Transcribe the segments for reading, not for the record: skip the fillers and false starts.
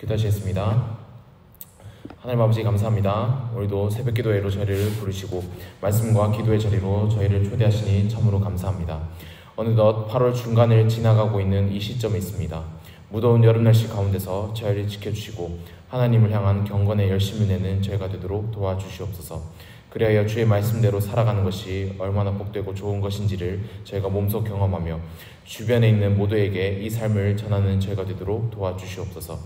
기도하시겠습니다. 하나님 아버지 감사합니다. 오늘도 새벽 기도회로 저희를 부르시고 말씀과 기도의 자리로 저희를 초대하시니 참으로 감사합니다. 어느덧 8월 중간을 지나가고 있는 이 시점에 있습니다. 무더운 여름 날씨 가운데서 저희를 지켜주시고 하나님을 향한 경건의 열심을 내는 저희가 되도록 도와주시옵소서. 그리하여 주의 말씀대로 살아가는 것이 얼마나 복되고 좋은 것인지를 저희가 몸소 경험하며 주변에 있는 모두에게 이 삶을 전하는 저희가 되도록 도와주시옵소서.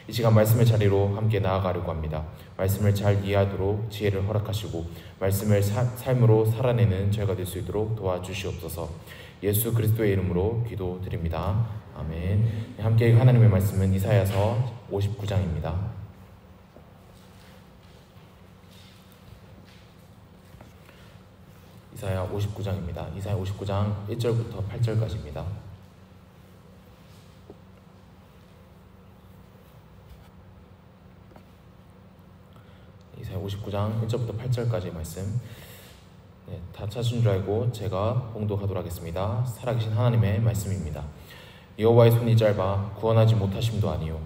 이 시간 말씀의 자리로 함께 나아가려고 합니다. 말씀을 잘 이해하도록 지혜를 허락하시고 말씀을 삶으로 살아내는 저희가 될 수 있도록 도와주시옵소서. 예수 그리스도의 이름으로 기도드립니다. 아멘. 함께 하나님의 말씀은 이사야서 59장입니다. 이사야 59장입니다. 이사야 59장 1절부터 8절까지입니다. 이사야 59장 1절부터 8절까지 말씀 다 찾으신 줄 알고 제가 봉독하도록 하겠습니다. 살아계신 하나님의 말씀입니다. 여호와의 손이 짧아 구원하지 못하심도 아니요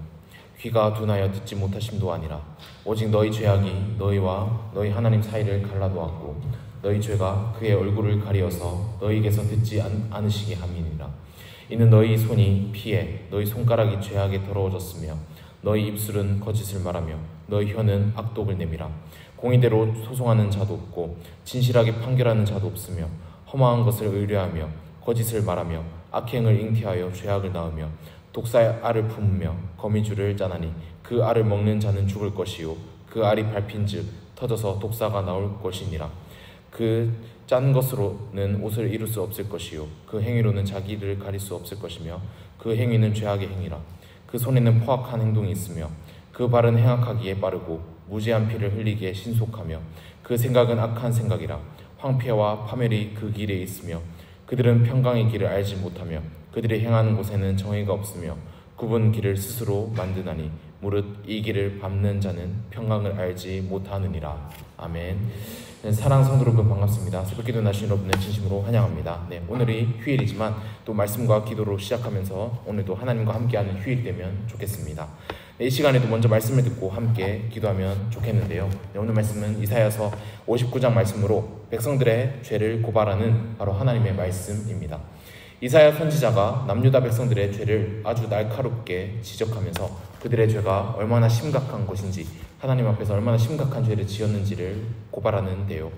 귀가 둔하여 듣지 못하심도 아니라 오직 너희 죄악이 너희와 너희 하나님 사이를 갈라놓았고 너희 죄가 그의 얼굴을 가리어서 너희에게서 듣지 않으시게 함이니라. 이는 너희 손이 피해 너희 손가락이 죄악에 더러워졌으며 너희 입술은 거짓을 말하며 너희 혀는 악독을 내밀어 공의대로 소송하는 자도 없고 진실하게 판결하는 자도 없으며 허망한 것을 의뢰하며 거짓을 말하며 악행을 잉태하여 죄악을 낳으며 독사의 알을 품으며 거미줄을 짜나니 그 알을 먹는 자는 죽을 것이요 그 알이 밟힌즉 터져서 독사가 나올 것이니라. 그 짠 것으로는 옷을 이룰 수 없을 것이요 그 행위로는 자기를 가릴 수 없을 것이며 그 행위는 죄악의 행위라. 그 손에는 포악한 행동이 있으며 그 발은 행악하기에 빠르고 무지한 피를 흘리기에 신속하며 그 생각은 악한 생각이라. 황폐와 파멸이 그 길에 있으며 그들은 평강의 길을 알지 못하며 그들이 행하는 곳에는 정의가 없으며 굽은 길을 스스로 만드나니 무릇 이 길을 밟는 자는 평강을 알지 못하느니라. 아멘. 사랑하는 성도 여러분 반갑습니다. 새벽기도 나신 여러분을 진심으로 환영합니다. 오늘이 휴일이지만 또 말씀과 기도로 시작하면서 오늘도 하나님과 함께하는 휴일이 되면 좋겠습니다. 이 시간에도 먼저 말씀을 듣고 함께 기도하면 좋겠는데요. 오늘 말씀은 이사야서 59장 말씀으로 백성들의 죄를 고발하는 바로 하나님의 말씀입니다. 이사야 선지자가 남유다 백성들의 죄를 아주 날카롭게 지적하면서 그들의 죄가 얼마나 심각한 것인지 하나님 앞에서 얼마나 심각한 죄를 지었는지를 고발하는데요.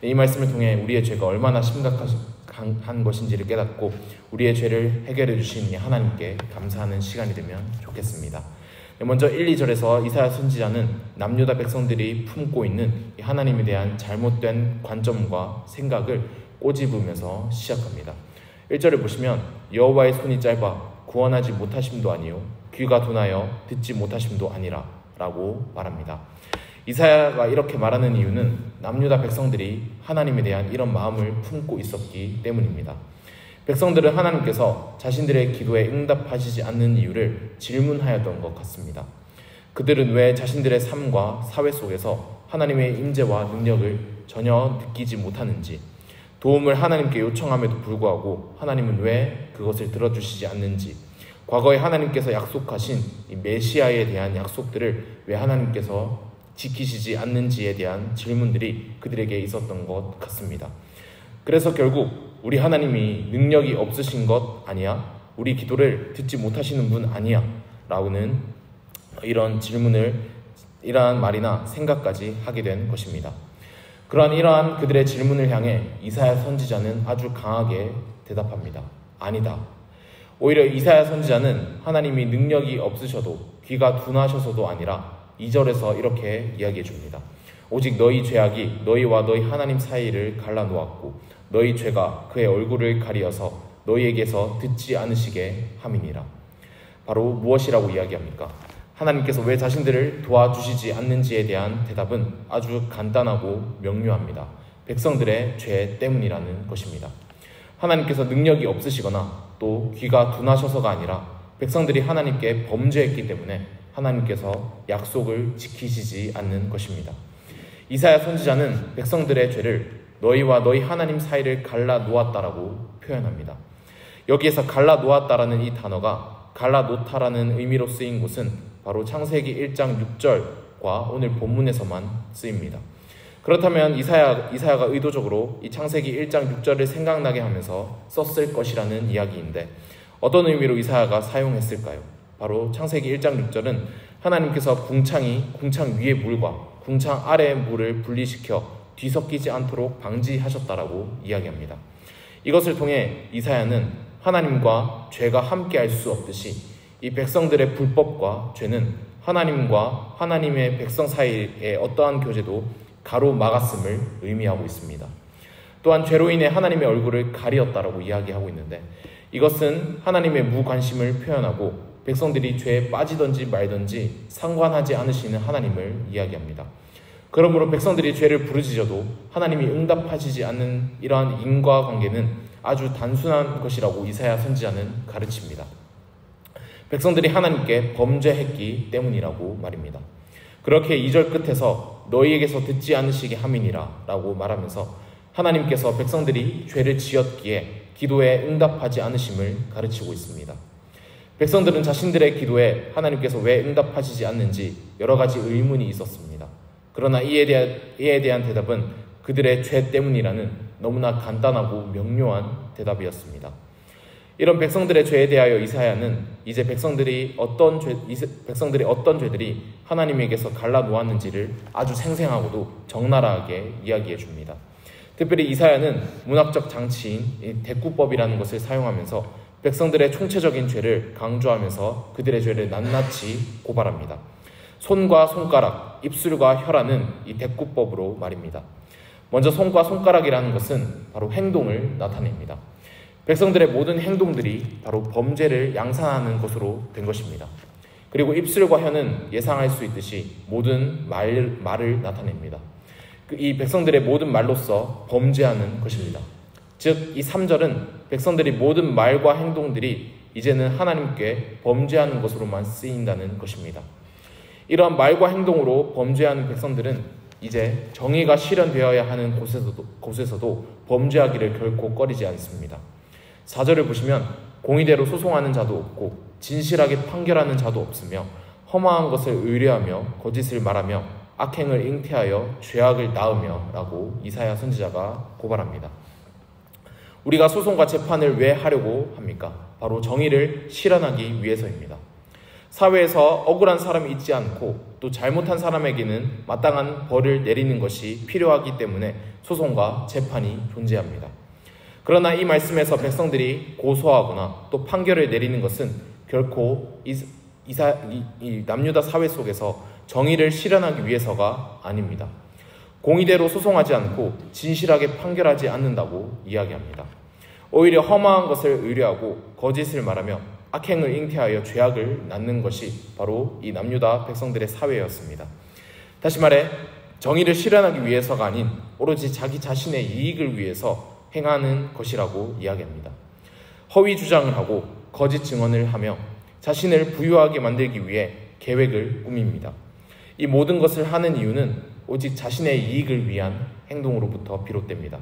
이 말씀을 통해 우리의 죄가 얼마나 심각한 것인지를 깨닫고 우리의 죄를 해결해 주신 하나님께 감사하는 시간이 되면 좋겠습니다. 먼저 1, 2절에서 이사야 선지자는 남유다 백성들이 품고 있는 하나님에 대한 잘못된 관점과 생각을 꼬집으면서 시작합니다. 1절을 보시면 여호와의 손이 짧아 구원하지 못하심도 아니요 귀가 둔하여 듣지 못하심도 아니라 라고 말합니다. 이사야가 이렇게 말하는 이유는 남유다 백성들이 하나님에 대한 이런 마음을 품고 있었기 때문입니다. 백성들은 하나님께서 자신들의 기도에 응답하시지 않는 이유를 질문하였던 것 같습니다. 그들은 왜 자신들의 삶과 사회 속에서 하나님의 임재와 능력을 전혀 느끼지 못하는지, 도움을 하나님께 요청함에도 불구하고 하나님은 왜 그것을 들어주시지 않는지, 과거에 하나님께서 약속하신 이 메시아에 대한 약속들을 왜 하나님께서 지키시지 않는지에 대한 질문들이 그들에게 있었던 것 같습니다. 그래서 결국 우리 하나님이 능력이 없으신 것 아니야? 우리 기도를 듣지 못하시는 분 아니야? 라고는 이런 질문을, 이러한 말이나 생각까지 하게 된 것입니다. 이러한 그들의 질문을 향해 이사야 선지자는 아주 강하게 대답합니다. 아니다. 오히려 이사야 선지자는 하나님이 능력이 없으셔도 귀가 둔하셔서도 아니라 2절에서 이렇게 이야기해 줍니다. 오직 너희 죄악이 너희와 너희 하나님 사이를 갈라놓았고 너희 죄가 그의 얼굴을 가리어서 너희에게서 듣지 않으시게 함이니라. 바로 무엇이라고 이야기합니까? 하나님께서 왜 자신들을 도와주시지 않는지에 대한 대답은 아주 간단하고 명료합니다. 백성들의 죄 때문이라는 것입니다. 하나님께서 능력이 없으시거나 또 귀가 둔하셔서가 아니라 백성들이 하나님께 범죄했기 때문에 하나님께서 약속을 지키시지 않는 것입니다. 이사야 선지자는 백성들의 죄를 너희와 너희 하나님 사이를 갈라놓았다라고 표현합니다. 여기에서 갈라놓았다라는 이 단어가 갈라놓다라는 의미로 쓰인 곳은 바로 창세기 1장 6절과 오늘 본문에서만 쓰입니다. 그렇다면 이사야가 의도적으로 이 창세기 1장 6절을 생각나게 하면서 썼을 것이라는 이야기인데 어떤 의미로 이사야가 사용했을까요? 바로 창세기 1장 6절은 하나님께서 궁창 위의 물과 궁창 아래의 물을 분리시켜 뒤섞이지 않도록 방지하셨다라고 이야기합니다. 이것을 통해 이사야는 하나님과 죄가 함께할 수 없듯이 이 백성들의 불법과 죄는 하나님과 하나님의 백성 사이의 어떠한 교제도 가로막았음을 의미하고 있습니다. 또한 죄로 인해 하나님의 얼굴을 가리었다라고 이야기하고 있는데 이것은 하나님의 무관심을 표현하고 백성들이 죄에 빠지든지 말든지 상관하지 않으시는 하나님을 이야기합니다. 그러므로 백성들이 죄를 부르짖어도 하나님이 응답하시지 않는 이러한 인과관계는 아주 단순한 것이라고 이사야 선지자는 가르칩니다. 백성들이 하나님께 범죄했기 때문이라고 말입니다. 그렇게 2절 끝에서 너희에게서 듣지 않으시게 함이니라 라고 말하면서 하나님께서 백성들이 죄를 지었기에 기도에 응답하지 않으심을 가르치고 있습니다. 백성들은 자신들의 기도에 하나님께서 왜 응답하시지 않는지 여러 가지 의문이 있었습니다. 그러나 이에 대한 대답은 그들의 죄 때문이라는 너무나 간단하고 명료한 대답이었습니다. 이런 백성들의 죄에 대하여 이사야는 이제 백성들이 어떤 죄들이 하나님에게서 갈라 놓았는지를 아주 생생하고도 적나라하게 이야기해 줍니다. 특별히 이사야는 문학적 장치인 대꾸법이라는 것을 사용하면서 백성들의 총체적인 죄를 강조하면서 그들의 죄를 낱낱이 고발합니다. 손과 손가락, 입술과 혀라는 이 대꾸법으로 말입니다. 먼저 손과 손가락이라는 것은 바로 행동을 나타냅니다. 백성들의 모든 행동들이 바로 범죄를 양산하는 것으로 된 것입니다. 그리고 입술과 혀는 예상할 수 있듯이 모든 말을 나타냅니다. 이 백성들의 모든 말로서 범죄하는 것입니다. 즉, 이 3절은 백성들이 모든 말과 행동들이 이제는 하나님께 범죄하는 것으로만 쓰인다는 것입니다. 이러한 말과 행동으로 범죄하는 백성들은 이제 정의가 실현되어야 하는 곳에서도 범죄하기를 결코 꺼리지 않습니다. 4절을 보시면 공의대로 소송하는 자도 없고 진실하게 판결하는 자도 없으며 허망한 것을 의뢰하며 거짓을 말하며 악행을 잉태하여 죄악을 낳으며 라고 이사야 선지자가 고발합니다. 우리가 소송과 재판을 왜 하려고 합니까? 바로 정의를 실현하기 위해서입니다. 사회에서 억울한 사람이 있지 않고 또 잘못한 사람에게는 마땅한 벌을 내리는 것이 필요하기 때문에 소송과 재판이 존재합니다. 그러나 이 말씀에서 백성들이 고소하거나 또 판결을 내리는 것은 결코 이 남유다 사회 속에서 정의를 실현하기 위해서가 아닙니다. 공의대로 소송하지 않고 진실하게 판결하지 않는다고 이야기합니다. 오히려 허망한 것을 의뢰하고 거짓을 말하며 악행을 잉태하여 죄악을 낳는 것이 바로 이 남유다 백성들의 사회였습니다. 다시 말해 정의를 실현하기 위해서가 아닌 오로지 자기 자신의 이익을 위해서 행하는 것이라고 이야기합니다. 허위 주장을 하고 거짓 증언을 하며 자신을 부유하게 만들기 위해 계획을 꾸밉니다. 이 모든 것을 하는 이유는 오직 자신의 이익을 위한 행동으로부터 비롯됩니다.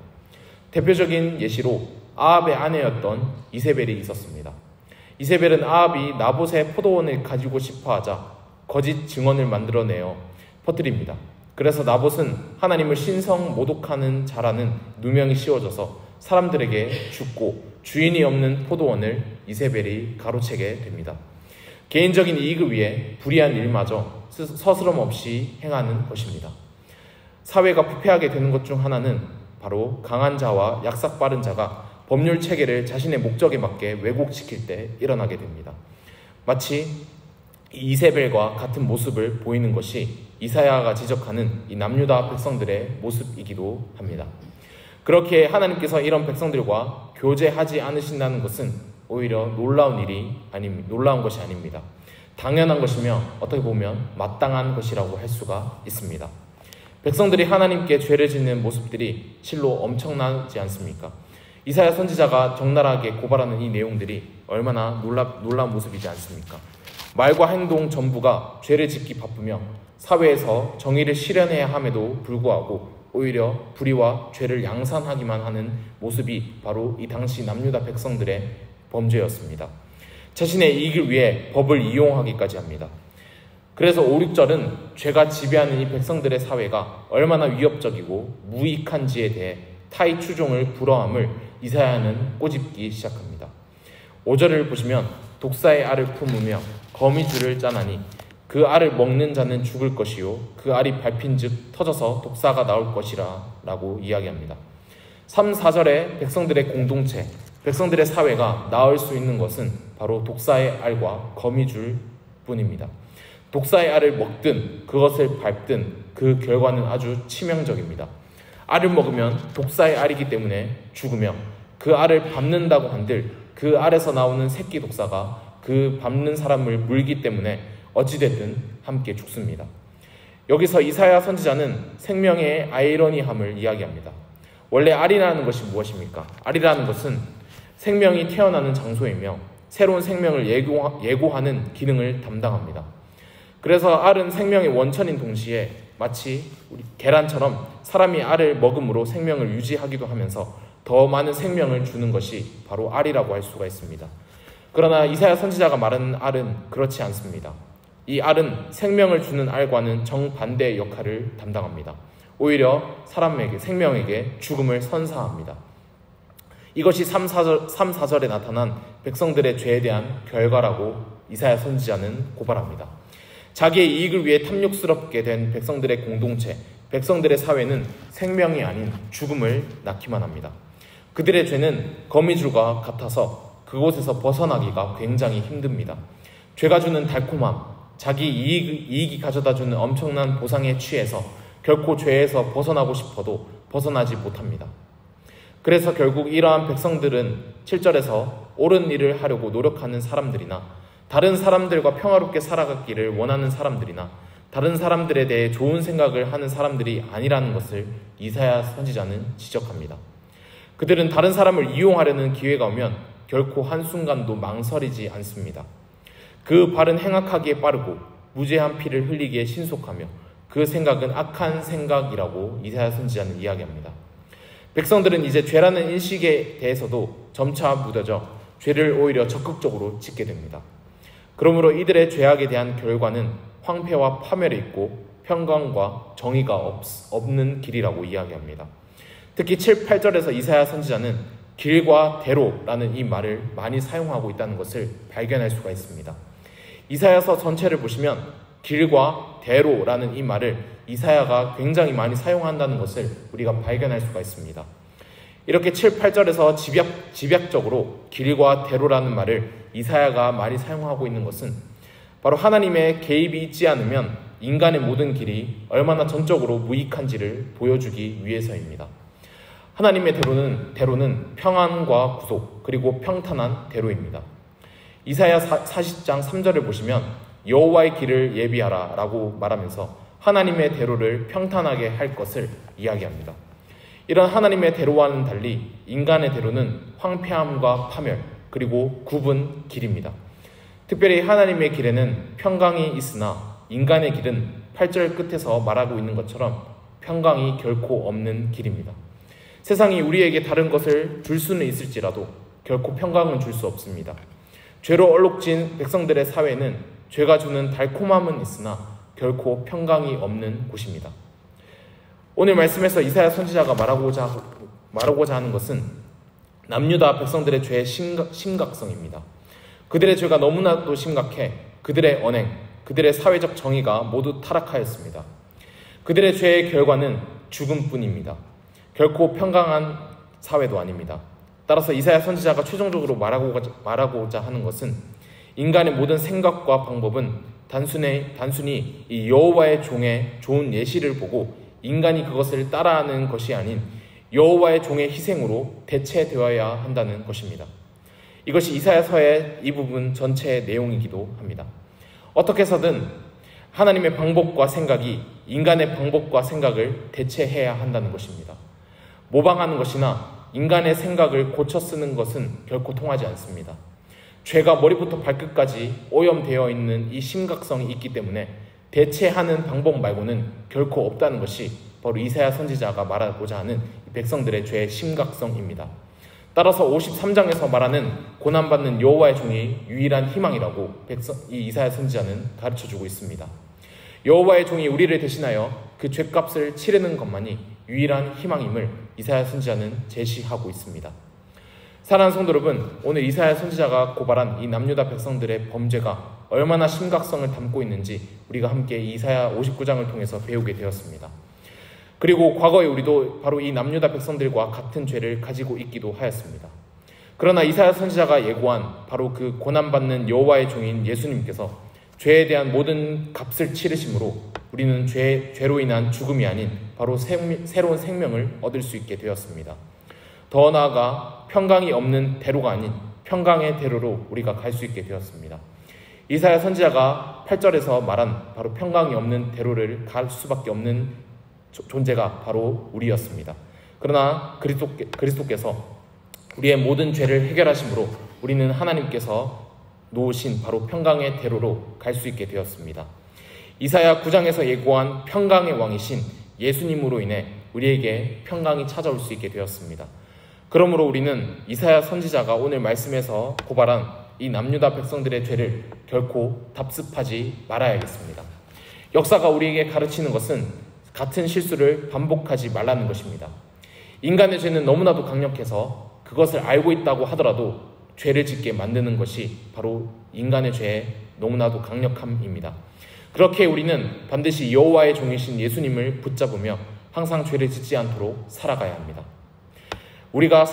대표적인 예시로 아합의 아내였던 이세벨이 있었습니다. 이세벨은 아합이 나봇의 포도원을 가지고 싶어 하자 거짓 증언을 만들어내어 퍼뜨립니다. 그래서 나봇은 하나님을 신성 모독하는 자라는 누명이 씌워져서 사람들에게 죽고 주인이 없는 포도원을 이세벨이 가로채게 됩니다. 개인적인 이익을 위해 불의한 일마저 서스럼 없이 행하는 것입니다. 사회가 부패하게 되는 것 중 하나는 바로 강한 자와 약삭 빠른 자가 법률 체계를 자신의 목적에 맞게 왜곡시킬 때 일어나게 됩니다. 마치 이세벨과 같은 모습을 보이는 것이 이사야가 지적하는 이 남유다 백성들의 모습이기도 합니다. 그렇게 하나님께서 이런 백성들과 교제하지 않으신다는 것은 오히려 놀라운 것이 아닙니다. 당연한 것이며 어떻게 보면 마땅한 것이라고 할 수가 있습니다. 백성들이 하나님께 죄를 짓는 모습들이 실로 엄청나지 않습니까? 이사야 선지자가 적나라하게 고발하는 이 내용들이 얼마나 놀라운 모습이지 않습니까? 말과 행동 전부가 죄를 짓기 바쁘며 사회에서 정의를 실현해야 함에도 불구하고 오히려 불의와 죄를 양산하기만 하는 모습이 바로 이 당시 남유다 백성들의 범죄였습니다. 자신의 이익을 위해 법을 이용하기까지 합니다. 그래서 5, 6절은 죄가 지배하는 이 백성들의 사회가 얼마나 위협적이고 무익한지에 대해 타의 추종을 불허함을 이사야는 꼬집기 시작합니다. 5절을 보시면 독사의 알을 품으며 거미줄을 짜나니 그 알을 먹는 자는 죽을 것이요 그 알이 밟힌즉 터져서 독사가 나올 것이라 라고 이야기합니다. 3, 4절에 백성들의 공동체, 백성들의 사회가 나을 수 있는 것은 바로 독사의 알과 거미줄 뿐입니다. 독사의 알을 먹든 그것을 밟든 그 결과는 아주 치명적입니다. 알을 먹으면 독사의 알이기 때문에 죽으며 그 알을 밟는다고 한들 그 알에서 나오는 새끼 독사가 그 밟는 사람을 물기 때문에 어찌됐든 함께 죽습니다. 여기서 이사야 선지자는 생명의 아이러니함을 이야기합니다. 원래 알이라는 것이 무엇입니까? 알이라는 것은 생명이 태어나는 장소이며 새로운 생명을 예고하는 기능을 담당합니다. 그래서 알은 생명의 원천인 동시에 마치 우리 계란처럼 사람이 알을 먹음으로 생명을 유지하기도 하면서 더 많은 생명을 주는 것이 바로 알이라고 할 수가 있습니다. 그러나 이사야 선지자가 말하는 알은 그렇지 않습니다. 이 알은 생명을 주는 알과는 정반대의 역할을 담당합니다. 오히려 사람에게, 생명에게 죽음을 선사합니다. 이것이 3, 4절에 나타난 백성들의 죄에 대한 결과라고 이사야 선지자는 고발합니다. 자기의 이익을 위해 탐욕스럽게 된 백성들의 공동체, 백성들의 사회는 생명이 아닌 죽음을 낳기만 합니다. 그들의 죄는 거미줄과 같아서 그곳에서 벗어나기가 굉장히 힘듭니다. 죄가 주는 달콤함, 자기 이익이 가져다주는 엄청난 보상에 취해서 결코 죄에서 벗어나고 싶어도 벗어나지 못합니다. 그래서 결국 이러한 백성들은 7절에서 옳은 일을 하려고 노력하는 사람들이나 다른 사람들과 평화롭게 살아가기를 원하는 사람들이나 다른 사람들에 대해 좋은 생각을 하는 사람들이 아니라는 것을 이사야 선지자는 지적합니다. 그들은 다른 사람을 이용하려는 기회가 오면 결코 한순간도 망설이지 않습니다. 그 발은 행악하기에 빠르고 무죄한 피를 흘리기에 신속하며 그 생각은 악한 생각이라고 이사야 선지자는 이야기합니다. 백성들은 이제 죄라는 인식에 대해서도 점차 무뎌져 죄를 오히려 적극적으로 짓게 됩니다. 그러므로 이들의 죄악에 대한 결과는 황폐와 파멸에 있고 평강과 정의가 없는 길이라고 이야기합니다. 특히 7, 8절에서 이사야 선지자는 길과 대로라는 이 말을 많이 사용하고 있다는 것을 발견할 수가 있습니다. 이사야서 전체를 보시면 길과 대로라는 이 말을 이사야가 굉장히 많이 사용한다는 것을 우리가 발견할 수가 있습니다. 이렇게 7, 8절에서 집약적으로 길과 대로라는 말을 이사야가 많이 사용하고 있는 것은 바로 하나님의 개입이 있지 않으면 인간의 모든 길이 얼마나 전적으로 무익한지를 보여주기 위해서입니다. 하나님의 대로는 평안과 구속 그리고 평탄한 대로입니다. 이사야 40장 3절을 보시면 여호와의 길을 예비하라 라고 말하면서 하나님의 대로를 평탄하게 할 것을 이야기합니다. 이런 하나님의 대로와는 달리 인간의 대로는 황폐함과 파멸 그리고 굽은 길입니다. 특별히 하나님의 길에는 평강이 있으나 인간의 길은 8절 끝에서 말하고 있는 것처럼 평강이 결코 없는 길입니다. 세상이 우리에게 다른 것을 줄 수는 있을지라도 결코 평강은 줄 수 없습니다. 죄로 얼룩진 백성들의 사회는 죄가 주는 달콤함은 있으나 결코 평강이 없는 곳입니다. 오늘 말씀에서 이사야 선지자가 말하고자 하는 것은 남유다 백성들의 죄의 심각성입니다. 그들의 죄가 너무나도 심각해 그들의 언행, 그들의 사회적 정의가 모두 타락하였습니다. 그들의 죄의 결과는 죽음뿐입니다. 결코 평강한 사회도 아닙니다. 따라서 이사야 선지자가 최종적으로 말하고자 하는 것은 인간의 모든 생각과 방법은 단순히 이 여호와의 종의 좋은 예시를 보고 인간이 그것을 따라하는 것이 아닌 여호와의 종의 희생으로 대체되어야 한다는 것입니다. 이것이 이사야서의 이 부분 전체의 내용이기도 합니다. 어떻게 해서든 하나님의 방법과 생각이 인간의 방법과 생각을 대체해야 한다는 것입니다. 모방하는 것이나 인간의 생각을 고쳐 쓰는 것은 결코 통하지 않습니다. 죄가 머리부터 발끝까지 오염되어 있는 이 심각성이 있기 때문에 대체하는 방법 말고는 결코 없다는 것이 바로 이사야 선지자가 말하고자 하는 백성들의 죄의 심각성입니다. 따라서 53장에서 말하는 고난받는 여호와의 종이 유일한 희망이라고 이 이사야 선지자는 가르쳐주고 있습니다. 여호와의 종이 우리를 대신하여 그 죗값을 치르는 것만이 유일한 희망임을 이사야 선지자는 제시하고 있습니다. 사랑하는 성도 여러분, 오늘 이사야 선지자가 고발한 이 남유다 백성들의 범죄가 얼마나 심각성을 담고 있는지 우리가 함께 이사야 59장을 통해서 배우게 되었습니다. 그리고 과거에 우리도 바로 이 남유다 백성들과 같은 죄를 가지고 있기도 하였습니다. 그러나 이사야 선지자가 예고한 바로 그 고난받는 여호와의 종인 예수님께서 죄에 대한 모든 값을 치르심으로 우리는 죄로 인한 죽음이 아닌 바로 새로운 생명을 얻을 수 있게 되었습니다. 더 나아가 평강이 없는 대로가 아닌 평강의 대로로 우리가 갈 수 있게 되었습니다. 이사야 선지자가 8절에서 말한 바로 평강이 없는 대로를 갈 수밖에 없는 존재가 바로 우리였습니다. 그러나 그리스도께서 우리의 모든 죄를 해결하심으로 우리는 하나님께서 놓으신 바로 평강의 대로로 갈 수 있게 되었습니다. 이사야 9장에서 예고한 평강의 왕이신 예수님으로 인해 우리에게 평강이 찾아올 수 있게 되었습니다. 그러므로 우리는 이사야 선지자가 오늘 말씀에서 고발한 이 남유다 백성들의 죄를 결코 답습하지 말아야겠습니다. 역사가 우리에게 가르치는 것은 같은 실수를 반복하지 말라는 것입니다. 인간의 죄는 너무나도 강력해서 그것을 알고 있다고 하더라도 죄를 짓게 만드는 것이 바로 인간의 죄의 너무나도 강력함입니다. 그렇게 우리는 반드시 여호와의 종이신 예수님을 붙잡으며 항상 죄를 짓지 않도록 살아가야 합니다. 우리가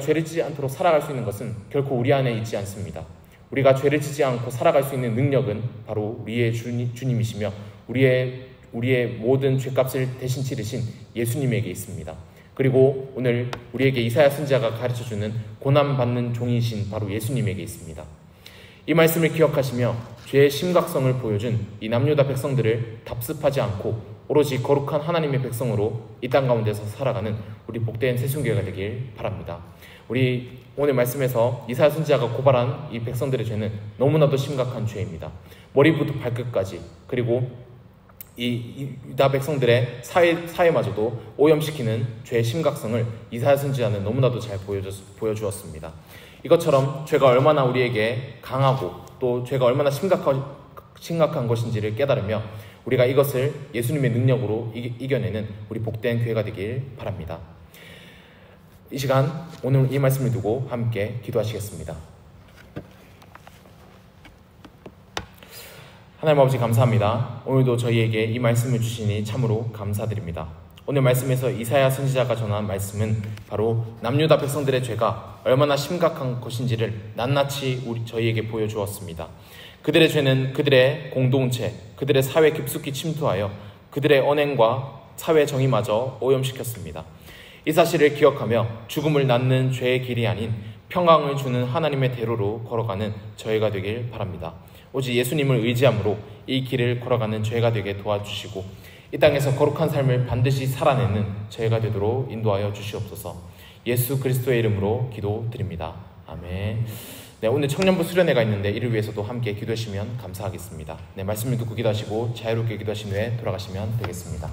죄를 짓지 않도록 살아갈 수 있는 것은 결코 우리 안에 있지 않습니다. 우리가 죄를 짓지 않고 살아갈 수 있는 능력은 바로 우리의 주님이시며 우리의 모든 죄값을 대신 치르신 예수님에게 있습니다. 그리고 오늘 우리에게 이사야 선지자가 가르쳐주는 고난받는 종이신 바로 예수님에게 있습니다. 이 말씀을 기억하시며 죄의 심각성을 보여준 이 남유다 백성들을 답습하지 않고 오로지 거룩한 하나님의 백성으로 이 땅 가운데서 살아가는 우리 복된 새순교회가 되길 바랍니다. 우리 오늘 말씀에서 이사야 선지자가 고발한 이 백성들의 죄는 너무나도 심각한 죄입니다. 머리부터 발끝까지, 그리고 이 유다 백성들의 사회마저도 오염시키는 죄의 심각성을 이사야 선지자는 너무나도 잘 보여주었습니다. 이것처럼 죄가 얼마나 우리에게 강하고 또 죄가 얼마나 심각한 것인지를 깨달으며 우리가 이것을 예수님의 능력으로 이겨내는 우리 복된 교회가 되길 바랍니다. 이 시간 오늘 이 말씀을 두고 함께 기도하시겠습니다. 하나님 아버지 감사합니다. 오늘도 저희에게 이 말씀을 주시니 참으로 감사드립니다. 오늘 말씀에서 이사야 선지자가 전한 말씀은 바로 남유다 백성들의 죄가 얼마나 심각한 것인지를 낱낱이 저희에게 보여주었습니다. 그들의 죄는 그들의 공동체, 그들의 사회 깊숙이 침투하여 그들의 언행과 사회 정의마저 오염시켰습니다. 이 사실을 기억하며 죽음을 낳는 죄의 길이 아닌 평강을 주는 하나님의 대로로 걸어가는 저희가 되길 바랍니다. 오직 예수님을 의지함으로 이 길을 걸어가는 저희가 되게 도와주시고 이 땅에서 거룩한 삶을 반드시 살아내는 저희가 되도록 인도하여 주시옵소서. 예수 그리스도의 이름으로 기도드립니다. 아멘. 네, 오늘 청년부 수련회가 있는데 이를 위해서도 함께 기도하시면 감사하겠습니다. 네, 말씀을 듣고 기도하시고 자유롭게 기도하신 후에 돌아가시면 되겠습니다.